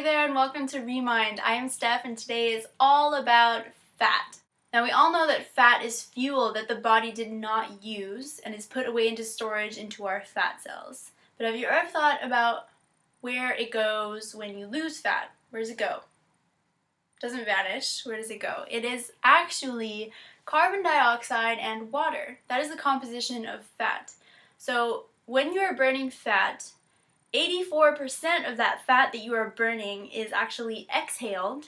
Hey there and welcome to Remind. I am Steph and today is all about fat. Now we all know that fat is fuel that the body did not use and is put away into storage into our fat cells. But have you ever thought about where it goes when you lose fat? Where does it go? It doesn't vanish. Where does it go? It is actually carbon dioxide and water. That is the composition of fat. So when you are burning fat, 84% of that fat that you are burning is actually exhaled,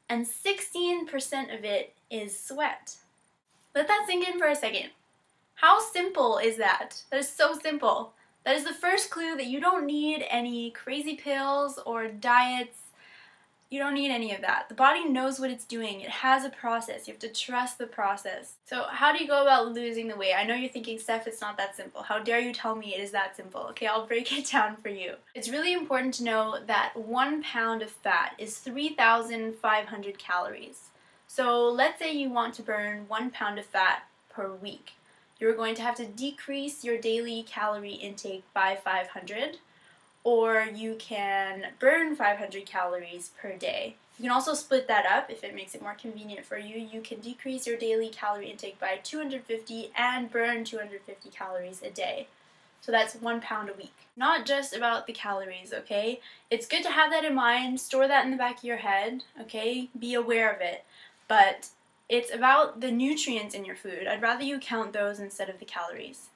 and 16% of it is sweat. Let that sink in for a second. How simple is that? That is so simple. That is the first clue that you don't need any crazy pills or diets. You don't need any of that. The body knows what it's doing. It has a process. You have to trust the process. So how do you go about losing the weight? I know you're thinking, Steph, it's not that simple. How dare you tell me it is that simple? Okay, I'll break it down for you. It's really important to know that 1 pound of fat is 3,500 calories. So let's say you want to burn 1 pound of fat per week. You're going to have to decrease your daily calorie intake by 500. Or you can burn 500 calories per day. You can also split that up if it makes it more convenient for you. You can decrease your daily calorie intake by 250 and burn 250 calories a day. So that's 1 pound a week. Not just about the calories, okay? It's good to have that in mind, store that in the back of your head, okay? Be aware of it. But it's about the nutrients in your food. I'd rather you count those instead of the calories.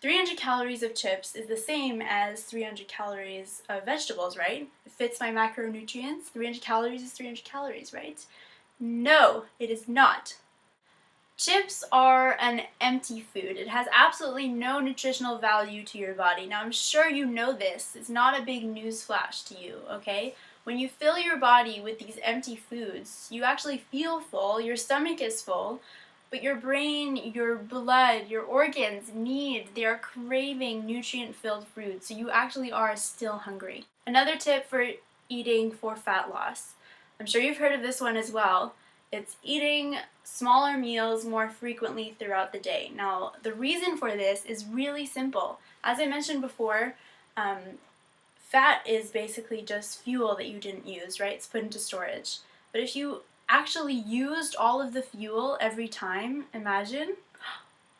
300 calories of chips is the same as 300 calories of vegetables, right? It fits my macronutrients. 300 calories is 300 calories, right? No, it is not. Chips are an empty food. It has absolutely no nutritional value to your body. Now, I'm sure you know this. It's not a big news flash to you, okay? When you fill your body with these empty foods, you actually feel full, your stomach is full, but your brain, your blood, your organs they are craving nutrient-filled food, so you actually are still hungry. Another tip for eating for fat loss. I'm sure you've heard of this one as well. It's eating smaller meals more frequently throughout the day. Now, the reason for this is really simple. As I mentioned before, fat is basically just fuel that you didn't use, right? It's put into storage. But if you actually used all of the fuel every time, imagine,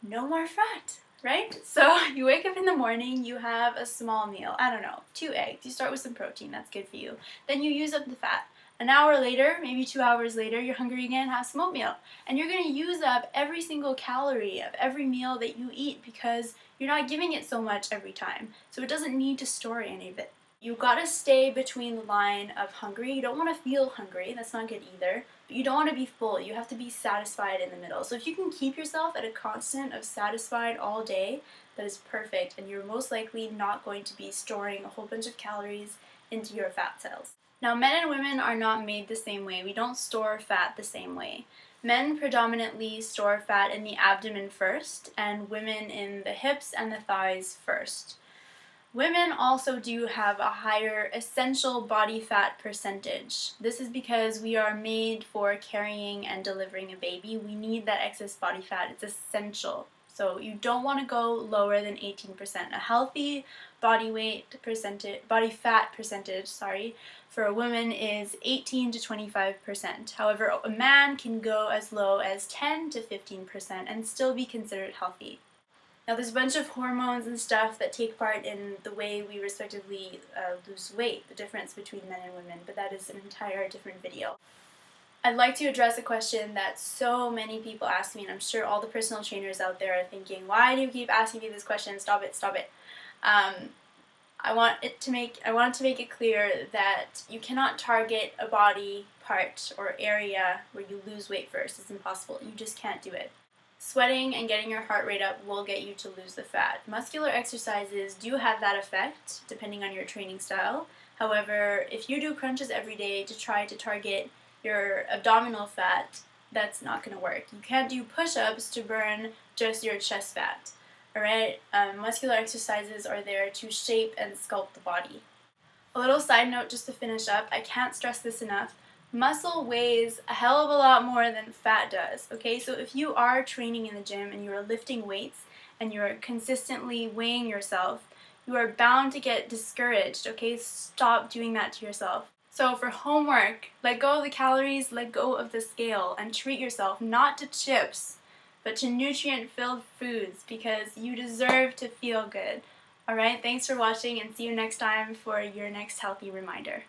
no more fat, right? So you wake up in the morning, you have a small meal, I don't know, 2 eggs, you start with some protein, that's good for you. Then you use up the fat. An hour later, maybe 2 hours later, you're hungry again, have some oatmeal. And you're gonna use up every single calorie of every meal that you eat because you're not giving it so much every time. So it doesn't need to store any of it. You gotta stay between the line of hungry. You don't want to feel hungry, that's not good either, but you don't want to be full. You have to be satisfied in the middle. So if you can keep yourself at a constant of satisfied all day, that is perfect, and you're most likely not going to be storing a whole bunch of calories into your fat cells. Now, men and women are not made the same way. We don't store fat the same way. Men predominantly store fat in the abdomen first, and women in the hips and the thighs first. Women also do have a higher essential body fat percentage. This is because we are made for carrying and delivering a baby. We need that excess body fat. It's essential. So you don't want to go lower than 18%. A healthy body fat percentage, for a woman is 18 to 25%. However, a man can go as low as 10 to 15% and still be considered healthy. Now, there's a bunch of hormones and stuff that take part in the way we respectively lose weight, the difference between men and women, but that is an entire different video. I'd like to address a question that so many people ask me, and I'm sure all the personal trainers out there are thinking, why do you keep asking me this question? Stop it, stop it. I wanted to make it clear that you cannot target a body part or area where you lose weight first. It's impossible. You just can't do it. Sweating and getting your heart rate up will get you to lose the fat. Muscular exercises do have that effect, depending on your training style. However, if you do crunches every day to try to target your abdominal fat, that's not going to work. You can't do push-ups to burn just your chest fat. Alright? Muscular exercises are there to shape and sculpt the body. A little side note just to finish up, I can't stress this enough. Muscle weighs a hell of a lot more than fat does, okay? So if you are training in the gym and you are lifting weights and you're consistently weighing yourself, you are bound to get discouraged, okay? Stop doing that to yourself. So for homework, let go of the calories, let go of the scale, and treat yourself not to chips, but to nutrient-filled foods because you deserve to feel good. Alright, thanks for watching and see you next time for your next healthy reminder.